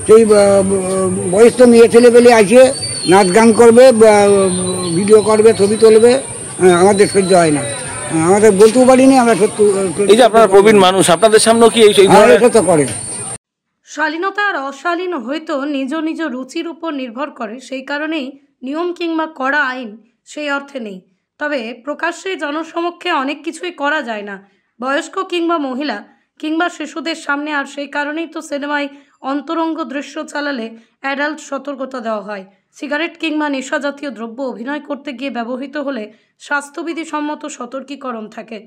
সেই বয়স্ক মেয়ে ছেলেপেলে আসে নাচ গান করবে, ভিডিও করবে, ছবি তুলবে, আমাদের সহ্য হয় না। আমাদের বলতেও পারিনি আমরা। সত্যি এই যে আপনারা প্রবীণ মানুষ, আপনাদের সামনেও কি এই তো করে? শালীনতা আর অশালীন হয়তো নিজ নিজ রুচির উপর নির্ভর করে, সেই কারণেই নিয়ম কিংবা কড়া আইন সেই অর্থে নেই। তবে প্রকাশ্যে জনসমক্ষে অনেক কিছুই করা যায় না, বয়স্ক কিংবা মহিলা কিংবা শিশুদের সামনে। আর সেই কারণেই তো সিনেমায় অন্তরঙ্গ দৃশ্য চালালে অ্যাডাল্ট সতর্কতা দেওয়া হয়। সিগারেট কিংবা নেশাজাতীয় দ্রব্য অভিনয় করতে গিয়ে ব্যবহৃত হলে স্বাস্থ্যবিধি সম্মত সতর্কীকরণ থাকে।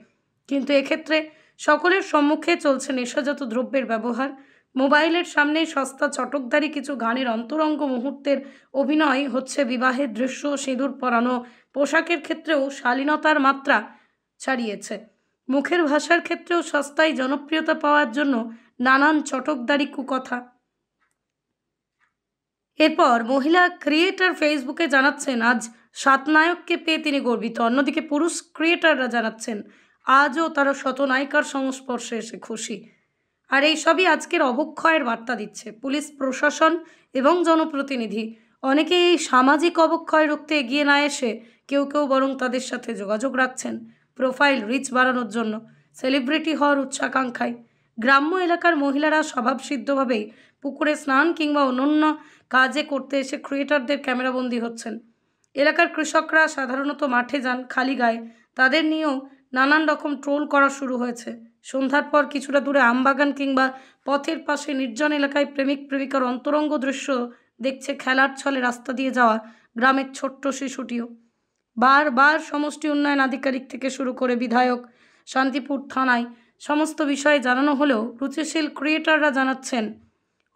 কিন্তু এক্ষেত্রে সকলের সম্মুখে চলছে নেশাজাত দ্রব্যের ব্যবহার। মোবাইলের সামনে সস্তা চটকদারি কিছু গানের অন্তরঙ্গ মুহূর্তের অভিনয় হচ্ছে। বিবাহের দৃশ্য, সিঁদুর পরানো, পোশাকের ক্ষেত্রেও শালীনতার মাত্রা ছাড়িয়েছে। মুখের ভাষার ক্ষেত্রেও সস্তায় জনপ্রিয়তা পাওয়ার জন্য নানান চটকদারি কুকথা। এরপর মহিলা ক্রিয়েটার ফেসবুকে জানাচ্ছেন আজ 7 নায়ককে পেয়ে তিনি গর্বিত। অন্যদিকে পুরুষ ক্রিয়েটাররা জানাচ্ছেন আজও তারা শত নায়িকার সংস্পর্শে এসে খুশি। আর এই সবই আজকের অবক্ষয়ের বার্তা দিচ্ছে পুলিশ প্রশাসন এবং জনপ্রতিনিধি। অনেকে এই সামাজিক অবক্ষয় রুখতে এগিয়ে না এসে কেউ কেউ বরং তাদের সাথে যোগাযোগ রাখছেন প্রোফাইল রিচ বাড়ানোর জন্য, সেলিব্রিটি হওয়ার উচ্চাকাঙ্ক্ষায়। গ্রাম্য এলাকার মহিলারা স্বভাবসিদ্ধভাবেই পুকুরে স্নান কিংবা অন্যান্য কাজে করতে এসে ক্রিয়েটারদের ক্যামেরাবন্দি হচ্ছেন। এলাকার কৃষকরা সাধারণত মাঠে যান খালি গায়ে, তাদের নিয়েও নানান রকম ট্রোল করা শুরু হয়েছে। সন্ধ্যার পর কিছুটা দূরে আমবাগান কিংবা পথের পাশে নির্জন এলাকায় প্রেমিক প্রেমিকার অন্তরঙ্গ দৃশ্য দেখছে খেলার ছলে রাস্তা দিয়ে যাওয়া গ্রামের ছোট্ট শিশুটিও। বারবার সমষ্টি উন্নয়ন আধিকারিক থেকে শুরু করে বিধায়ক, শান্তিপুর থানায় সমস্ত বিষয়ে জানানো হলেও রুচিশীল ক্রিয়েটাররা জানাচ্ছেন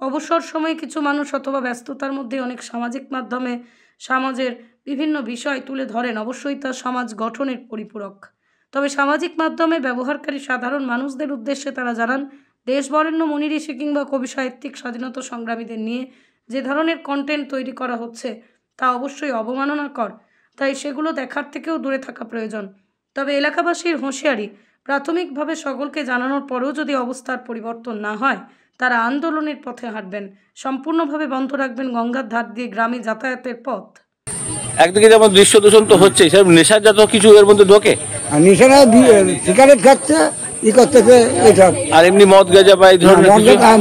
অবসর সময়ে কিছু মানুষ অথবা ব্যস্ততার মধ্যে অনেক সামাজিক মাধ্যমে সমাজের বিভিন্ন বিষয় তুলে ধরেন। অবশ্যই তা সমাজ গঠনের পরিপূরক। তবে সামাজিক মাধ্যমে ব্যবহারকারী সাধারণ মানুষদের উদ্দেশ্যে তারা জানান দেশ বরেণ্য মুনি ঋষি কিংবা কবি সাহিত্যিক স্বাধীনতা সংগ্রামীদের নিয়ে যে ধরনের কন্টেন্ট তৈরি করা হচ্ছে তা অবশ্যই অবমাননাকর, তাই সেগুলো দেখার থেকেও দূরে থাকা প্রয়োজন। তবে এলাকাবাসীর হুঁশিয়ারি, প্রাথমিকভাবে সকলকে জানানোর পরেও যদি অবস্থার পরিবর্তন না হয় তারা আন্দোলনের পথে হাঁটবেন। সম্পূর্ণভাবে বন্ধ রাখবেন গঙ্গার ধার দিয়ে গ্রামে যাতায়াতের পথ। একদিকে যেমন দৃশ্য দূষণ তো হচ্ছে, সেরকম নেশাজাত কিছু এর মধ্যে ঢোকে। আর নেশারা সিগারেট খাচ্ছে, ই করতেছে এসব। আর এমনি মদ গাঁজা বা এই ধরনের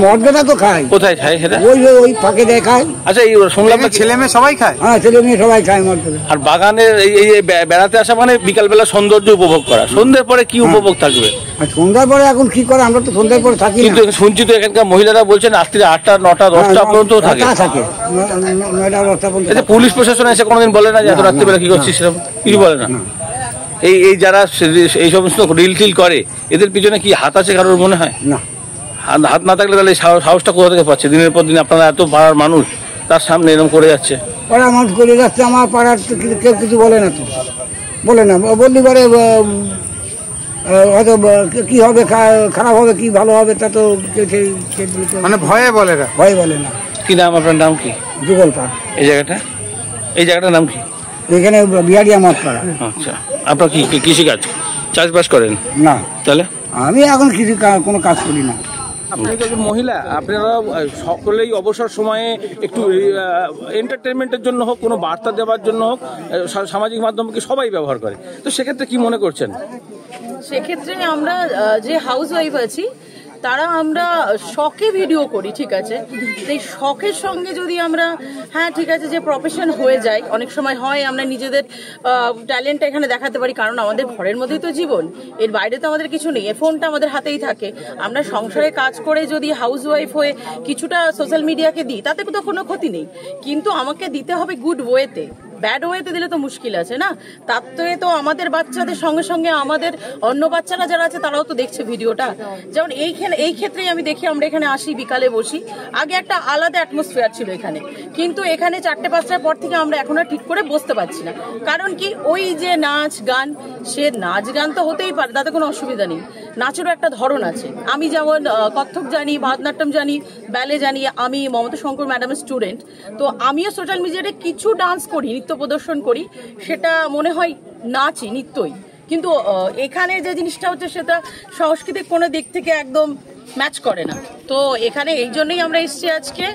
মদ গাঁজা তো খায়। কোথায় খায় সেটা? ওই ফাঁকে দেয় খায়। আচ্ছা, এই শুনলাম ছেলে মেয়ে সবাই খায়। হ্যাঁ, ছেলে মেয়ে সবাই খায় মদ গাঁজা। আর বাগানের এই বেড়াতে আসা মানে বিকালবেলা সৌন্দর্য উপভোগ করা। সন্ধ্যের পরে কি উপভোগ থাকবে? আর সন্ধ্যার পরে এখন কি করে, আমরা তো সন্ধ্যার পরে থাকি। কিন্তু শুনছি তো এখানকার মহিলারা বলছেন রাত্রি 8টা 9টা 10টা পর্যন্ত থাকে। 9টা 10টা পর্যন্ত। পুলিশ প্রশাসন এসে কোনোদিন বলে না যে এত রাত্রিবেলা কি করছিস? সেরকম কিছু বলে না। এই যারা এই সমস্ত রিল টিল করে এদের পিছনে কি হাত আছে কারোর মনে হয়? না, হাত না থাকলে তাহলে সাহসটা কোথা থেকে পাচ্ছে? দিনের পর দিন আপনারা এত পাড়ার মানুষ তার সামনে এরকম করে যাচ্ছে। পাড়ার মানুষ করে যাচ্ছে, আমার পাড়ার কেউ কিছু বলে না, তো বলে না। বললি পরে হয়তো কি হবে, খারাপ হবে কি ভালো হবে তা তো মানে ভয়ে বলে না। ভয় বলে না। কি নাম আপনার? নাম কি? যুগল পাড়। এই জায়গাটার নাম কি? এখানে বিহারিয়া মঠ পাড়া। আচ্ছা, আপনার কি কৃষিকাজ চাষবাস করেন? না। তাহলে আমি এখন কোনো কাজ করি না। আপনি তো একজন মহিলা, আপনারা সকলেই অবসর সময়ে একটু এন্টারটেনমেন্টের জন্য হোক, কোনো বার্তা দেওয়ার জন্য হোক, সামাজিক মাধ্যমকে সবাই ব্যবহার করে। তো সেক্ষেত্রে কি মনে করছেন? সেক্ষেত্রে আমরা যে হাউস ওয়াইফ আছি তারা আমরা শখে ভিডিও করি, ঠিক আছে। এই শখের সঙ্গে যদি আমরা ঠিক আছে যে প্রফেশন হয়ে যায়, অনেক সময় হয় আমরা নিজেদের ট্যালেন্টটা এখানে দেখাতে পারি, কারণ আমাদের ঘরের মধ্যেই তো জীবন, এর বাইরে তো আমাদের কিছু নেই। ফোনটা আমাদের হাতেই থাকে। আমরা সংসারে কাজ করে যদি হাউস ওয়াইফ হয়ে কিছুটা সোশ্যাল মিডিয়াকে দিই তাতে তো কোনো ক্ষতি নেই, কিন্তু আমাকে দিতে হবে গুড ওয়েতে। ব্যাড ওয়েতে দিলে তো মুশকিল আছে না। তার তো আমাদের বাচ্চাদের সঙ্গে সঙ্গে আমাদের অন্য বাচ্চারা যারা আছে তারাও তো দেখছে ভিডিওটা। যেমন এই ক্ষেত্রেই আমি দেখি, আমরা এখানে আসি, বিকালে বসি, আগে একটা আলাদা অ্যাটমসফিয়ার ছিল এখানে, কিন্তু এখানে 4টে-5টার পর থেকে আমরা এখন আর ঠিক করে বসতে পারছি না। কারণ কি, ওই যে নাচ গান, সে নাচ গান তো হতেই পারে, তাতে কোনো অসুবিধা নেই। নাচেরও একটা ধরন আছে। আমি যেমন কত্থক জানি, ভারতনাট্যম জানি, ব্যালে জানি। আমি মমতা শঙ্কর ম্যাডামের স্টুডেন্ট, তো আমিও সোশ্যাল মিডিয়াতে কিছু ডান্স করি, নৃত্য প্রদর্শন করি, সেটা মনে হয় নাচই, নৃত্যই। কিন্তু এখানে যে জিনিসটা হচ্ছে সেটা সাংস্কৃতিক কোনো দিক থেকে একদম ম্যাচ করে না। তো এখানে এই জন্যই আমরা এসেছি আজকে,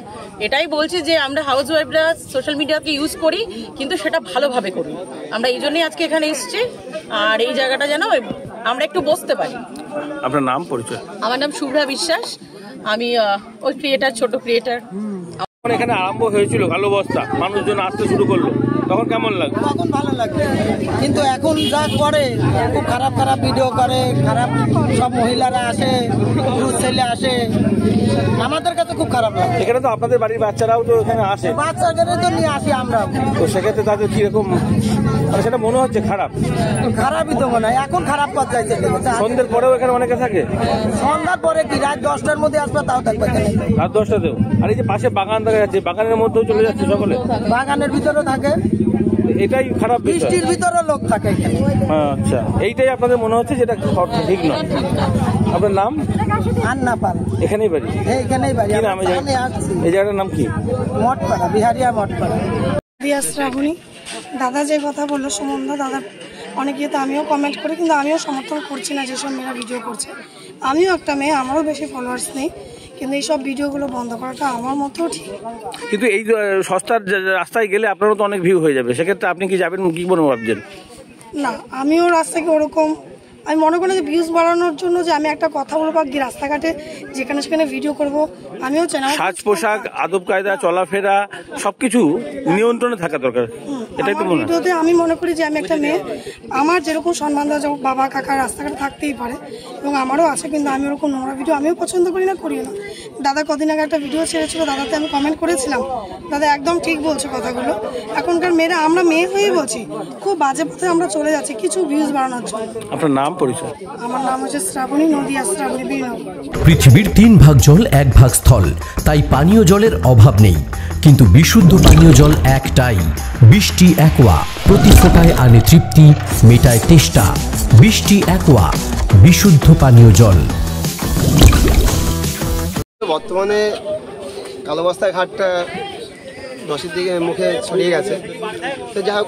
এটাই বলছি যে আমরা হাউস ওয়াইফরা সোশ্যাল মিডিয়াকে ইউজ করি, কিন্তু সেটা ভালোভাবে করি। আমরা এই জন্যই আজকে এখানে এসেছি, আর এই জায়গাটা যেন আমরা একটু বসতে পারি। আপনার নাম পরিচয়? আমার নাম শুভ্রা বিশ্বাস, আমি ওই ক্রিয়েটার, ছোট ক্রিয়েটার। এখানে আরম্ভ হয়েছিল কালো বস্তা, মানুষজন আসতে শুরু করলো, তখন কেমন লাগলো? তখন ভালো লাগছে, কিন্তু এখন যা করে খুব খারাপ খারাপ ভিডিও করে, খারাপ সব মহিলারা আসে, পুরুষ ছেলে আসে, আমাদের কাছে খুব খারাপ লাগে। এখানে তো আপনাদের বাড়ির বাচ্চারাও তো এখানে আসে, বাচ্চাদের তো নিয়ে আসি আমরা, তো সেক্ষেত্রে তাদের কিরকম সেটা মনে হচ্ছে খারাপ? খারাপই তো মনে হয়, এখন খারাপ পর্যায়ে চলে গেছে। সন্ধ্যের পরেও এখানে অনেকে থাকে? সন্ধ্যার পরে কি রাত 10টার মধ্যে আসবে, তাও থাকবে রাত 10টাতেও? আর এই যে পাশে বাগান দেখা যাচ্ছে, বাগানের মধ্যেও চলে যাচ্ছে সকলে? বাগানের ভিতরে থাকে, এটাই খারাপ বিষয়। বৃষ্টির ভিতরে লোক থাকে এখানে। আচ্ছা, এইটাই আপনাদের মনে হচ্ছে যেটা ঠিক নয়। আপনার নাম? আন্না পাল, এখানেই বাড়ি? এইখানেই বাড়ি। কি নাম এই জায়গা? আসছি এই জায়গাটার নাম কি? মঠপাড়া, বিহারিয়া মঠপাড়া। শ্রাবণী। দাদা যে কথা বললো সুমন্ত দাদা, অনেকে তো আমিও কমেন্ট করি, কিন্তু আমিও সমর্থন করছি না যেসব মেয়েরা ভিডিও করছে। আমিও একটা মেয়ে, আমারও বেশি ফলোয়ার্স নেই, কিন্তু এইসব ভিডিওগুলো বন্ধ করাটা আমার মতেও ঠিক। কিন্তু এই সস্তার রাস্তায় গেলে আপনারও তো অনেক ভিউ হয়ে যাবে, সেক্ষেত্রে আপনি কি যাবেন, কি মনে ভাবছেন? না, আমিও রাস্তাকে ওরকম, আমি মনে করি যে ভিউজ বাড়ানোর জন্য যে আমি একটা কথা বলবো রাস্তাঘাটে যেখানে সেখানে ভিডিও করব, আমিও চাই না। সাজ পোশাক, আদব কায়দা, চলাফেরা সবকিছু নিয়ন্ত্রণে থাকা দরকার, এটাই তো মনে হয়। ভিডিওতে আমি মনে করি যে আমি একটা মেয়ে, আমার যেরকম সম্মান দেওয়া যাবে, বাবা কাকা রাস্তাঘাটে থাকতেই পারে, এবং আমারও আছে, কিন্তু আমি ওরকম নোংরা ভিডিও আমিও পছন্দ করি না, করিও না। দাদা কদিন আগে একটা ভিডিও ছেড়েছিল, দাদাতে আমি কমেন্ট করেছিলাম, দাদা একদম ঠিক বলছে কথাগুলো। এখনকার মেয়েরা, আমরা মেয়ে হয়েই বলছি, খুব বাজে পথে আমরা চলে যাচ্ছি কিছু ভিউজ বাড়ানোর জন্য। আপনার নাম পরিচয়? আমার নাম হচ্ছে শ্রাবণী, নদিয়া শ্রাবণী বীরনগর। পৃথিবীর 3 ভাগ জল 1 ভাগ স্থল, তাই পানীয় জলের অভাব নেই, কিন্তু বিশুদ্ধ পানীয় জল একটাই, বৃষ্টি অ্যাকোয়া। প্রতি ফোঁটায় আনে তৃপ্তি, মেটায় তেষ্টা। বৃষ্টি অ্যাকোয়া, বিশুদ্ধ পানীয় জল। বর্তমানে কালো বস্তার ঘাটটা দশের দিকে মুখে ছড়িয়ে গেছে, তো যাই হোক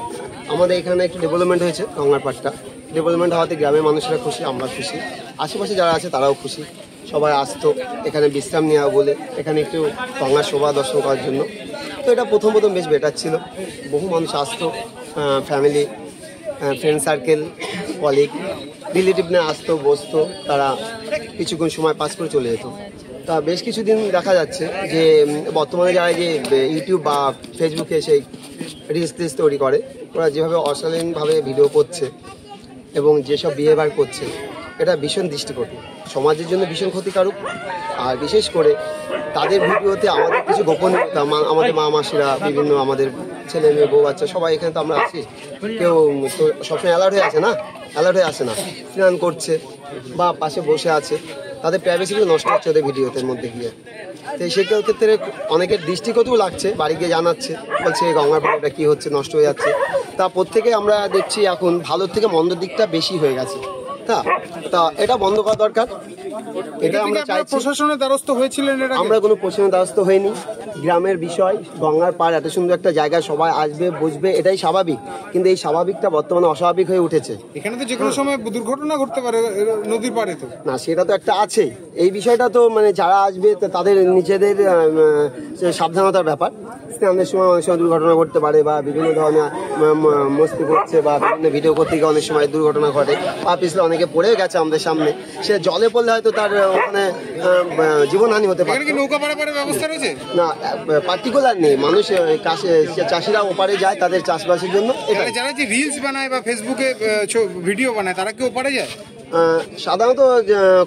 আমাদের এখানে একটু ডেভেলপমেন্ট হয়েছে। গঙ্গার পাড়টা ডেভেলপমেন্ট হওয়াতে গ্রামের মানুষরা খুশি, আমরা খুশি, আশেপাশে যারা আছে তারাও খুশি। সবাই আসতো এখানে বিশ্রাম নেওয়া বলে, এখানে একটু গঙ্গার শোভা দর্শন করার জন্য। তো এটা প্রথম বেশ বেটার ছিল, বহু মানুষ আসতো, family, friend circle, colleague, relative নিয়ে আসতো, বসতো, তারা কিছুক্ষণ সময় পাস করে চলে যেত। তা বেশ কিছুদিন দেখা যাচ্ছে যে বর্তমানে যারা যে ইউটিউব বা ফেসবুকে সেই রিলস তৈরি করে, ওরা যেভাবে অশালীনভাবে ভিডিও করছে এবং যেসব বিহেভিয়ার করছে, এটা ভীষণ দৃষ্টিকটু, সমাজের জন্য ভীষণ ক্ষতিকারক। আর বিশেষ করে তাদের ভিডিওতে আমাদের কিছু গোপনীয়তা, আমাদের মা মাসিরা, বিভিন্ন আমাদের ছেলে মেয়ে, বউ বাচ্চা সবাই এখানে তো আমরা আছি, কেউ তো সবসময় অ্যালার্ট হয়ে আছে না, অ্যালার্ট হয়ে আসে না, স্নান করছে বা পাশে বসে আছে, তাদের প্রাইভেসিগুলো নষ্ট হচ্ছে ওদের ভিডিওতে মধ্যে গিয়ে। তো সেই ক্ষেত্রে অনেকের দৃষ্টিকটুও লাগছে, বাড়ি গিয়ে জানাচ্ছে, বলছে গঙ্গার পাড়টা কী হচ্ছে, নষ্ট হয়ে যাচ্ছে। তা প্রত্যেকে আমরা দেখছি এখন ভালোর থেকে মন্দ দিকটা বেশি হয়ে গেছে। তা এটা বন্ধ করা দরকার, এটা আমরা চাইছি। প্রশাসনের দ্বারস্থ হয়েছিলেন? আমরা কোনো প্রশাসনের দ্বারস্থ হইনি, গ্রামের বিষয়, গঙ্গার পাড় এত সুন্দর একটা জায়গা, সবাই আসবে বুঝবে, এটাই স্বাভাবিক, কিন্তু এই স্বাভাবিকটা বর্তমানে অস্বাভাবিক হয়ে উঠেছে। এখানে তো যে কোনো সময় দুর্ঘটনা ঘটতে পারে নদীর পাড়ে, তো না সেটা তো একটা আছে, এই বিষয়টা তো মানে যারা আসবে তাদের নিজেদের সাবধানতার ব্যাপার। স্নানের সময় অনেক সময় দুর্ঘটনা ঘটতে পারে, বা বিভিন্ন ধরনের মস্তি করছে বা বিভিন্ন ভিডিও করতে গিয়ে অনেক সময় দুর্ঘটনা ঘটে, পা পিছলে অনেকে পড়ে গেছে আমাদের সামনে, সে জলে পড়লে হয়তো তার ওখানে জীবনহানি হতে পারে। নৌকা পারাপারের ব্যবস্থা রয়েছে না, পার্টিকুলার নেই, মানুষ চাষিরা ওপারে যায় তাদের চাষবাসের জন্য। যারা যে রিলস বানায় বা ফেসবুকে ভিডিও বানায়, তারা কি ওপারে যায়? সাধারণত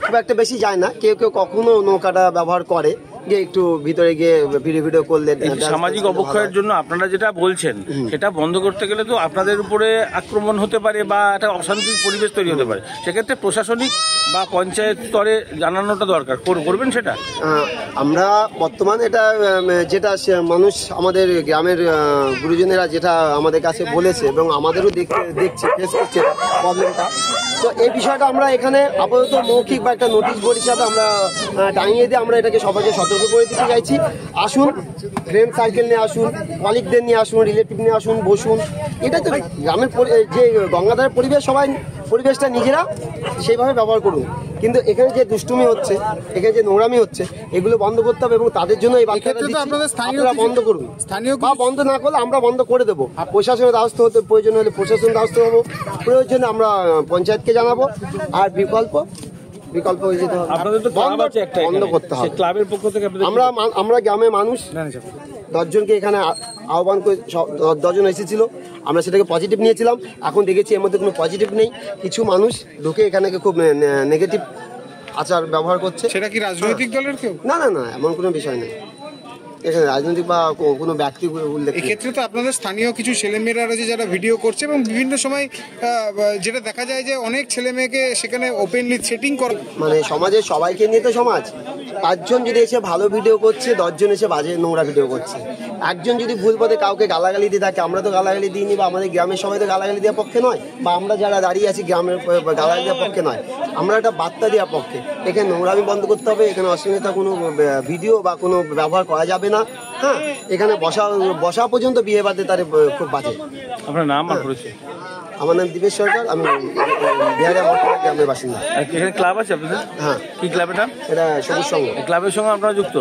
খুব একটা বেশি যায় না, কেউ কেউ কখনো নৌকাটা ব্যবহার করে, গিয়ে একটু ভিতরে গিয়ে ভিডিও করলে। সামাজিক অবক্ষয়ের জন্য আপনারা যেটা বলছেন সেটা বন্ধ করতে গেলে তো আপনাদের উপরে আক্রমণ হতে পারে বা একটা অশান্তির পরিবেশ তৈরি হতে পারে, সেক্ষেত্রে প্রশাসনিক বা পঞ্চায়েত স্তরে জানানোটা দরকার, করবেন সেটা? আমরা বর্তমানে এটা যেটা মানুষ আমাদের গ্রামের গুরুজনেরা যেটা আমাদের কাছে বলেছে এবং আমাদেরও দেখছি ফেস করছে প্রবলেমটা, তো এই বিষয়টা আমরা এখানে আপাতত মৌখিক বা একটা নোটিশ বোর্ড হিসাবে আমরা টাঙিয়ে দিয়ে আমরা এটাকে সবাইকে সতর্ক করে দিতে চাইছি। আসুন, ফ্রেন্ড সার্কেল নিয়ে আসুন, কলিগদের নিয়ে আসুন, রিলেটিভ নিয়ে আসুন, বসুন। এটা তো গ্রামের যে গঙ্গাধারের পরিবেশ সবাই পরিবেশটা নিজেরা সেইভাবে ব্যবহার করুন। কিন্তু এখানে যে দুষ্টুমি হচ্ছে, এখানে যে নোংরামি হচ্ছে, এগুলো বন্ধ করতে হবে এবং তাদের জন্য এই বার্তাটা দিচ্ছি, আপনারা বন্ধ করুন। বা বন্ধ না করলে আমরা বন্ধ করে দেবো। প্রশাসনের দ্বারস্থ হতে প্রয়োজন হলে প্রশাসনের দ্বারস্থ হবো, প্রয়োজনে আমরা পঞ্চায়েতকে জানাবো। আর বিকল্প হয়ে যেতে হবে, বন্ধ করতে হবে। ক্লাবের পক্ষ থেকে আমরা গ্রামের মানুষ 10 জনকে এখানে আহ্বান করে 10 জন এসেছিল, আমরা সেটাকে পজিটিভ নিয়েছিলাম। এখন দেখেছি এর মধ্যে কোনো পজিটিভ নেই, কিছু মানুষ ঢুকে এখানে খুব নেগেটিভ আচার ব্যবহার করছে। সেটা কি রাজনৈতিক দলের কেউ? না না না, এমন কোনো বিষয় নেই এখানে রাজনৈতিক বা কোনো ব্যক্তি উল্লেখ। এক্ষেত্রে তো আপনাদের স্থানীয় কিছু ছেলেমেয়েরা রয়েছে যারা ভিডিও করছে এবং বিভিন্ন সময় যেটা দেখা যায় যে অনেক ছেলে মেয়েকে সেখানে ওপেনলি সেটিং করে। মানে সমাজের সবাইকে নিয়ে তো সমাজ, 5 জন যদি এসে ভালো ভিডিও করছে, 10 জন এসে বাজে নোংরা ভিডিও করছে। একজন যদি ভুল পথে কাউকে গালাগালি দিয়ে থাকে, আমরা তো গালাগালি দিইনি, বা আমাদের গ্রামের সবাই তো গালাগালি দেওয়ার পক্ষে নয়, বা আমরা যারা দাঁড়িয়ে আছি গ্রামের গালাগালি দেওয়ার পক্ষে নয়, আমরা একটা বার্তা দেওয়ার পক্ষে। এখানে নোংরামি বন্ধ করতে হবে, এখানে অশ্লীলতা কোনো ভিডিও বা কোনো ব্যবহার করা যাবে না। হ্যাঁ, এখানে বসা পর্যন্ত বিয়ে বাদে তার খুব বাজে। আপনার নাম আর পরিচয়? আমার নাম দীপেশ সরকার, আমি বিহারের মঠপাড়া গ্রামের বাসিন্দা। এখানে ক্লাব আছে আপনাদের? হ্যাঁ। কি ক্লাব এটা? এটা সবুজ সংঘ। ক্লাবের সঙ্গে আপনারা যুক্ত?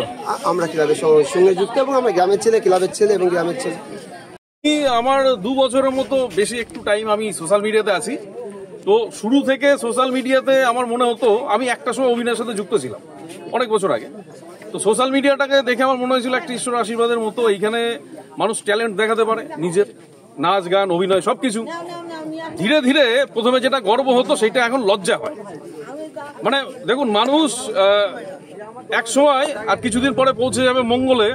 আমরা ক্লাবের সঙ্গে যুক্ত এবং আমরা গ্রামের ছেলে, ক্লাবের ছেলে এবং গ্রামের ছেলে। আমার 2 বছরের মতো বেশি একটু টাইম আমি সোশ্যাল মিডিয়াতে আছি। তো শুরু থেকে সোশ্যাল মিডিয়াতে আমার মনে হতো, আমি একটা সময় অভিনয়ের সাথে যুক্ত ছিলাম অনেক বছর আগে। তো সোশ্যাল মিডিয়াটাকে দেখে আমার মনে হয়েছিল একটা ঈশ্বর আশীর্বাদের মতো, এইখানে মানুষ ট্যালেন্ট দেখাতে পারে, নিজের নাচ গান অভিনয় সবকিছু। ধীরে ধীরে প্রথমে যেটা গর্ব হতো সেটা এখন লজ্জা হয়। মানে দেখুন, মানুষ এক সময় আর কিছুদিন পরে পৌঁছে যাবে মঙ্গলে,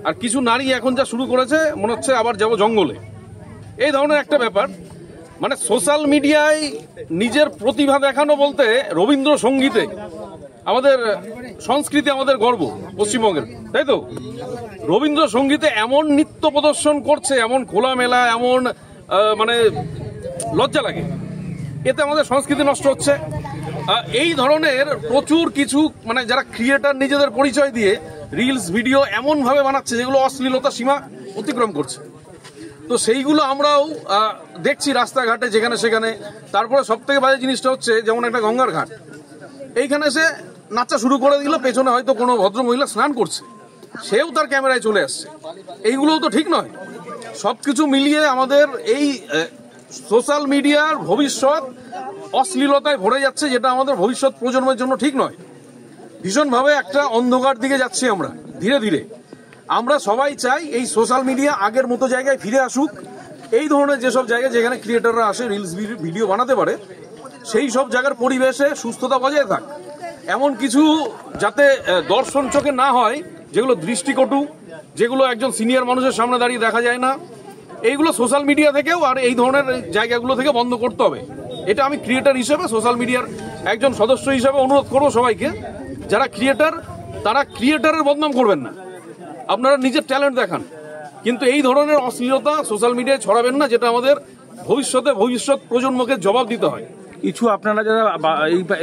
আর কিছু নারী এখন যা শুরু করেছে মনে হচ্ছে আবার যাবো জঙ্গলে, এই ধরনের একটা ব্যাপার। মানে সোশ্যাল মিডিয়ায় নিজের প্রতিভা দেখানো বলতে রবীন্দ্রসঙ্গীতে আমাদের সংস্কৃতি, আমাদের গর্ব পশ্চিমবঙ্গের, তাই তো? রবীন্দ্রসঙ্গীতে এমন নৃত্য প্রদর্শন করছে, এমন খোলামেলা, এমন মানে লজ্জা লাগে। এতে আমাদের সংস্কৃতি নষ্ট হচ্ছে। এই ধরনের প্রচুর কিছু মানে যারা ক্রিয়েটার নিজেদের পরিচয় দিয়ে রিলস ভিডিও এমনভাবে বানাচ্ছে যেগুলো অশ্লীলতা সীমা অতিক্রম করছে। তো সেইগুলো আমরাও দেখছি রাস্তাঘাটে যেখানে সেখানে। তারপরে সব থেকে বাজে জিনিসটা হচ্ছে, যেমন একটা গঙ্গার ঘাট, এইখানে এসে নাচা শুরু করে দিল, পেছনে হয়তো কোনো ভদ্রমহিলা স্নান করছে, সেও তার ক্যামেরায় চলে আসছে। এইগুলোও তো ঠিক নয়। সবকিছু মিলিয়ে আমাদের এই সোশ্যাল মিডিয়ার ভবিষ্যৎ অশ্লীলতায় ভরে যাচ্ছে, যেটা আমাদের ভবিষ্যৎ প্রজন্মের জন্য ঠিক নয়। ভীষণভাবে একটা অন্ধকার দিকে যাচ্ছি আমরা ধীরে ধীরে। আমরা সবাই চাই এই সোশ্যাল মিডিয়া আগের মতো জায়গায় ফিরে আসুক। এই ধরনের যেসব জায়গায় যেখানে ক্রিয়েটাররা আসে রিলস ভিডিও বানাতে পারে, সেই সব জায়গার পরিবেশে সুস্থতা বজায় থাক। এমন কিছু যাতে দর্শন চোখে না হয়, যেগুলো দৃষ্টিকটু, যেগুলো একজন সিনিয়র মানুষের সামনে দাঁড়িয়ে দেখা যায় না, এইগুলো সোশ্যাল মিডিয়া থেকেও আর এই ধরনের জায়গাগুলো থেকে বন্ধ করতে হবে। এটা আমি ক্রিয়েটার হিসেবে, সোশ্যাল মিডিয়ার একজন সদস্য হিসেবে অনুরোধ করবো সবাইকে, যারা ক্রিয়েটার তারা ক্রিয়েটারের বদনাম করবেন না, আপনারা নিজের ট্যালেন্ট দেখান, কিন্তু এই ধরনের অশ্লীলতা সোশ্যাল মিডিয়ায় ছড়াবেন না, যেটা আমাদের ভবিষ্যৎ প্রজন্মকে জবাব দিতে হয়। কিছু আপনারা যারা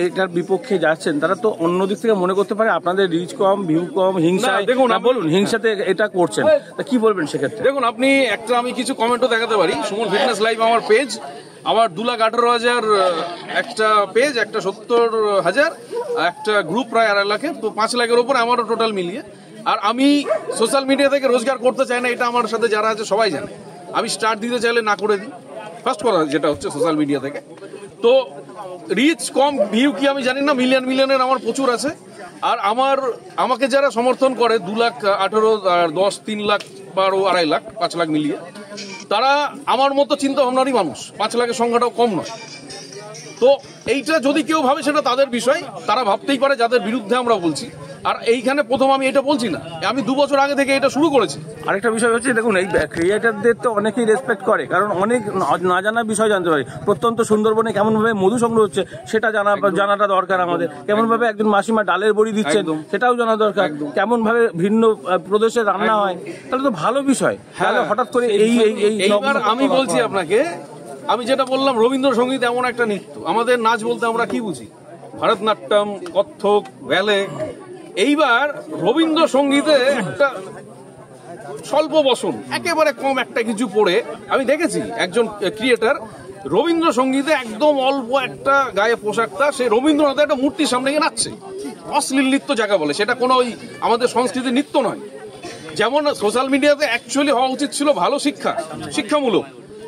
এটার বিপক্ষে যাচ্ছেন, তারা তো অন্য দিক থেকে মনে করতে পারে আপনাদের রিচ কম, ভিউ কম, হিংসা। দেখুন, বলুন, হিংসাতে এটা করছেন, তা কি বলবেন সেক্ষেত্রে? দেখুন, আপনি একটা, আমি কিছু কমেন্টও দেখাতে পারি। সুমন ফিটনেস লাইভ আমার পেজ, আমার 2,18,000 একটা পেজ, একটা 70,000, একটা গ্রুপ প্রায় 2.5 লাখের, তো 5 লাখের উপরে আমারও টোটাল মিলিয়ে। আর আমি সোশ্যাল মিডিয়া থেকে রোজগার করতে চাই না, এটা আমার সাথে যারা আছে সবাই জানে। আমি স্টার্ট দিতে চাইলে না করে দিই, ফার্স্ট কথা যেটা হচ্ছে সোশ্যাল মিডিয়া থেকে। তো রিচ কম, ভিউ কি আমি জানি না, মিলিয়নের আমার প্রচুর আছে। আর আমাকে যারা সমর্থন করে 2,18,000 আর 10, 3 লাখ, 12, 2.5 লাখ, 5 লাখ মিলিয়ে, তারা আমার মতো চিন্তা ভাবনারই মানুষ। 5 লাখের সংখ্যাটাও কম নয়। তো এইটা যদি কেউ ভাবে সেটা তাদের বিষয়, তারা ভাবতেই পারে, যাদের বিরুদ্ধে আমরা বলছি। আর এইখানে প্রথম আমি এটা বলছি না, আমি 2 বছর আগে থেকে এটা শুরু করেছি। আরেকটা বিষয় হচ্ছে, দেখুন, এই ক্রিয়েটারদের তো অনেকেই রেসপেক্ট করে, কারণ অনেক না জানা বিষয় জানতে পারে। প্রত্যন্ত সুন্দরবনে কেমনভাবে মধু সংগ্রহ হচ্ছে সেটা জানাটা দরকার আমাদের। কেমনভাবে একজন মাসিমা ডালের বড়ি দিচ্ছেন সেটাও জানা দরকার। কেমনভাবে ভিন্ন প্রদেশে রান্না হয়, তাহলে তো ভালো বিষয়। তাহলে হঠাৎ করে এইবার আমি বলছি আপনাকে, আমি যেটা বললাম, রবীন্দ্রসঙ্গীত এমন একটা নৃত্য, আমাদের নাচ বলতে আমরা কি বুঝি? ভারতনাট্যম, কত্থক, ব্যালে। এইবার রবীন্দ্রসঙ্গীতে একটা স্বল্প বসন, একেবারে কম একটা কিছু পড়ে আমি দেখেছি একজন ক্রিয়েটার রবীন্দ্রসঙ্গীতে একদম অল্প একটা গায়ে পোশাকটা সে রবীন্দ্রনাথের একটা মূর্তির সামনে গিয়ে নাচছে। অশ্লীল নৃত্য যাকে বলে, সেটা কোনো ওই আমাদের সংস্কৃতির নৃত্য নয়। যেমন সোশ্যাল মিডিয়াতে অ্যাকচুয়ালি হওয়া উচিত ছিল ভালো শিক্ষা, শিক্ষামূলক,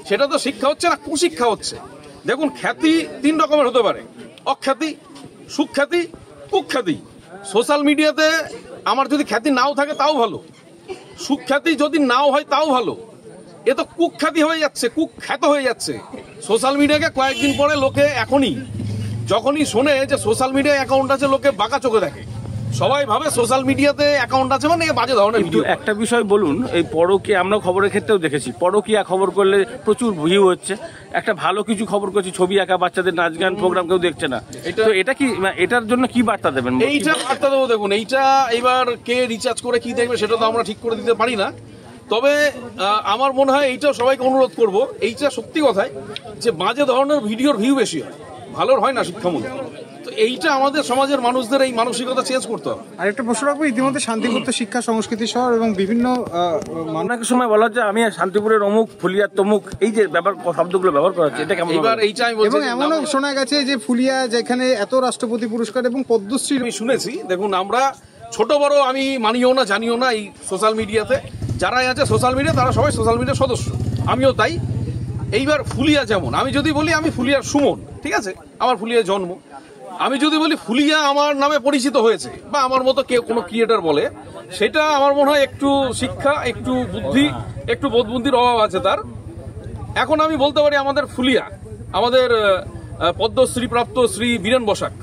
সেটা তো শিক্ষা হচ্ছে না, কুশিক্ষা হচ্ছে। দেখুন, খ্যাতি 3 রকমের হতে পারে, অখ্যাতি, সুখ্যাতি, কুখ্যাতি। সোশ্যাল মিডিয়াতে আমার যদি খ্যাতি নাও থাকে তাও ভালো, সুখ্যাতি যদি নাও হয় তাও ভালো, এ তো কুখ্যাতি হয়ে যাচ্ছে, কুখ্যাত হয়ে যাচ্ছে। সোশ্যাল মিডিয়াকে কয়েকদিন পরে লোকে যখনই শোনে যে সোশ্যাল মিডিয়া অ্যাকাউন্ট আছে, লোকে বাঁকা চোখে দেখে। সবাই ভাবে সোশ্যাল মিডিয়াতে অ্যাকাউন্ট আছে মানে বাজে ধরনের ভিডিও। একটা বিষয় বলুন, এই পরকীয়া আমরা খবরের ক্ষেত্রেও দেখেছি, পরকীয়া খবর করলে প্রচুর ভিউ হচ্ছে। একটা ভালো কিছু খবর করছি, ছবি আঁকা, বাচ্চাদের নাচ গান প্রোগ্রাম, কেউ দেখছে না। এটা কি, এটার জন্য কি বার্তা দেবেন? এইটা বার্তা দেবো, দেখুন এইটা এবার কে রিচার্জ করে কি দেখবে সেটা তো আমরা ঠিক করে দিতে পারি না। তবে আমার মনে হয় এইটাও সবাইকে অনুরোধ করব, এইটা সত্যি কথাই যে বাজে ধরনের ভিডিওর ভিউ বেশি হয়, ভালোর হয় না শিক্ষামূলক। তো এইটা আমাদের সমাজের মানুষদের এই মানসিকতা চেঞ্জ করতে হবে। আরেকটা প্রশ্ন রাখবো, ইতিমধ্যে শান্তিপুর তো শিক্ষা সংস্কৃতি শহর এবং বিভিন্ন অনেক সময় বলা হচ্ছে আমি শান্তিপুরের অমুক, ফুলিয়ার তমুক, এই যে শব্দগুলো ব্যবহার করা হচ্ছে, এটা কেমন? এবার এইটা আমি বলছি, এবং এমনও শোনা গেছে যে ফুলিয়া যেখানে এত রাষ্ট্রপতি পুরস্কার এবং পদ্মশ্রী আমি শুনেছি। দেখুন, আমরা ছোট বড় আমি মানিও না জানিও না, এই সোশ্যাল মিডিয়াতে যারাই আছে সোশ্যাল মিডিয়া, তারা সবাই সোশ্যাল মিডিয়ার সদস্য, আমিও তাই। এইবার ফুলিয়া যেমন, আমি যদি বলি আমি ফুলিয়ার সুমন, ঠিক আছে, আমার ফুলিয়ার জন্ম, আমি যদি বলি ফুলিয়া আমার নামে পরিচিত হয়েছে বা আমার মতো কেউ কোনো ক্রিয়েটার বলে, সেটা আমার মনে হয় একটু শিক্ষা, একটু বুদ্ধি, একটু বোধবুদ্ধির অভাব আছে তার। এখন আমি বলতে পারি আমাদের ফুলিয়া, আমাদের পদ্মশ্রী প্রাপ্ত শ্রী বীরেন বসাক,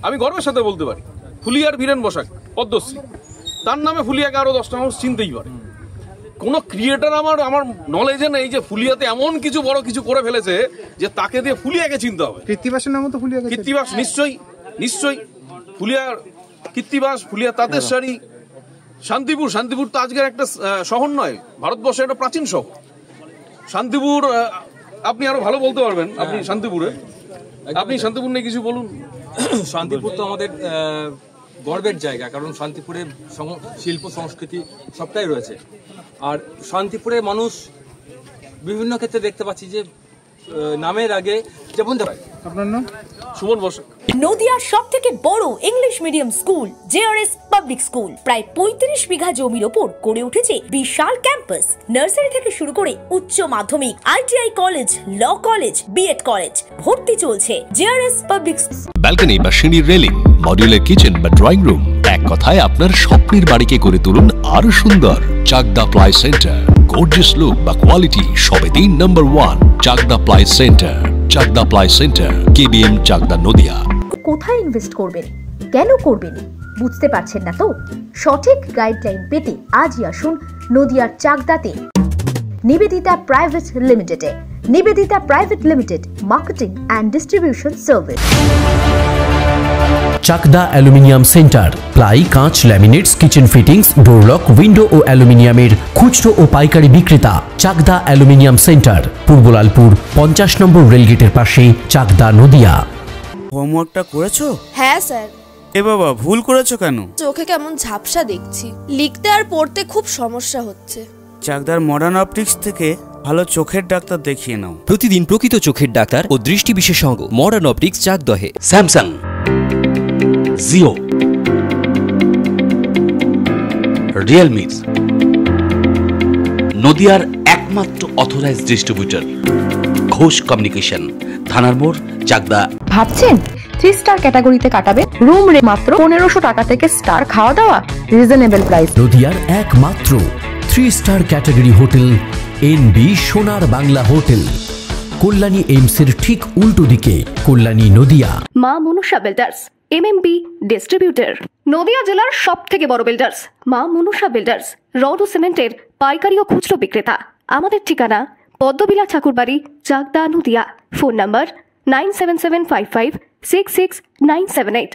আমি গর্বের সাথে বলতে পারি ফুলিয়ার বীরেন বসাক পদ্মশ্রী, তার নামে ফুলিয়াকে আরো 10টা মানুষ চিনতেই পারে। কোন ক্রিয়েটার আমার নলেজে নেই যে ফুলিয়াতে এমন কিছু বড় কিছু করে ফেলেছে যে তাকে দিয়ে ফুলিয়াকে চিনতে হবে। কৃত্তিবাসের নামও তো ফুলিয়া, কৃত্তিবাস নিশ্চয়ই ফুলিয়ার কৃত্তিবাস, ফুলিয়া তাঁতের শাড়ি, শান্তিপুর তো আজকের একটা শহর নয়, ভারতবর্ষের একটা প্রাচীন শহর। শান্তিপুর আপনি আরো ভালো বলতে পারবেন, আপনি শান্তিপুর নিয়ে কিছু বলুন। শান্তিপুর তো আমাদের গর্বের জায়গা, কারণ শান্তিপুরে শিল্প সংস্কৃতি সবটাই রয়েছে। আর শান্তিপুরে মানুষ বিভিন্ন ক্ষেত্রে দেখতে পাচ্ছি যে নামের আগে যেমন, আপনার নাম? সুমন বসাক। নদিয়ার সবথেকে বড় English medium school JRS public school, প্রায় 35 বিঘা জমির ওপর গড়ে উঠেছে বিশাল ক্যাম্পাস। নার্সারি থেকে শুরু করে উচ্চ মাধ্যমিক, ITI college, law college, BEd college, ভর্তি চলছে। জেআরএস পাবলিক ব্যালকনি বা সিঁড়ির রেলিং, মডিউলার কিচেন বা ড্রয়িং রুম, এক কথায় আপনার স্বপ্নের বাড়িকে করে তুলুন আরো সুন্দর। Chakdah ply centre, gorgeous look বা কোয়ালিটি সবে 3 number 1 Chakdah ply centre. Chakdah ply centre, KBM, Chakdah, Nadia. কোথায় ইনভেস্ট করবেন, কেন করবেন বুঝতে পারছেন না তো? সঠিক গাইডলাইন পেতে আজই আসুন নদিয়ার চাকদাতে নিবেদিতা প্রাইভেট লিমিটেডে। Nivedita private limited, marketing and distribution service. Chakdah aluminium centre, ply, কাঁচ, laminates, kitchen fittings, door lock, window ও অ্যালুমিনিয়ামের খুচরো ও পাইকারি বিক্রেতা। Chakdah aluminium centre, Purbalalpur 50 number রেলগেটের পাশে, চাকদা, নদিয়া। হোমওয়ার্কটা করেছো? হ্যাঁ স্যার। এ বাবা, ভুল করেছো কেন? চোখে কেমন ঝাপসা দেখছি, লিখতে আর পড়তে খুব সমস্যা হচ্ছে। চাকদার মডার্ন অপটিক্স থেকে ভালো চোখের ডাক্তার দেখিয়ে নাও। প্রতিদিন প্রকৃত চোখের ডাক্তার ও দৃষ্টি বিশেষজ্ঞ মডার্ন অপটিক্স, চাকদহে। স্যামসাং, জিও, রিয়েলমি, নদিয়ার একমাত্র অথরাইজড ডিস্ট্রিবিউটর ঘোষ কমিউনিকেশন, থানার মোড়, চাকদা। ভাবছেন 3 স্টার ক্যাটাগরিতে কাটাবে? রুম রে মাত্র 1500 টাকা থেকে স্টার, খাওয়া দাওয়া রিজনেবল প্রাইস। নদিয়ার একমাত্র 3 স্টার ক্যাটাগরি হোটেল এনবি সোনার বাংলা হোটেল, কল্যাণী এইমসের ঠিক উল্টো দিকে, কল্যাণী, নদিয়া। মা Manusha builders, MMB distributor, Nadia জেলার সবথেকে বড় বিল্ডার্স। মা মনুষা বিল্ডার্স, রড ও সিমেন্টের পাইকারি ও খুচরো বিক্রেতা। আমাদের ঠিকানা পদ্মবিলা ঠাকুরবাড়ি, চাকদা, নদিয়া। Phone number 9775566978।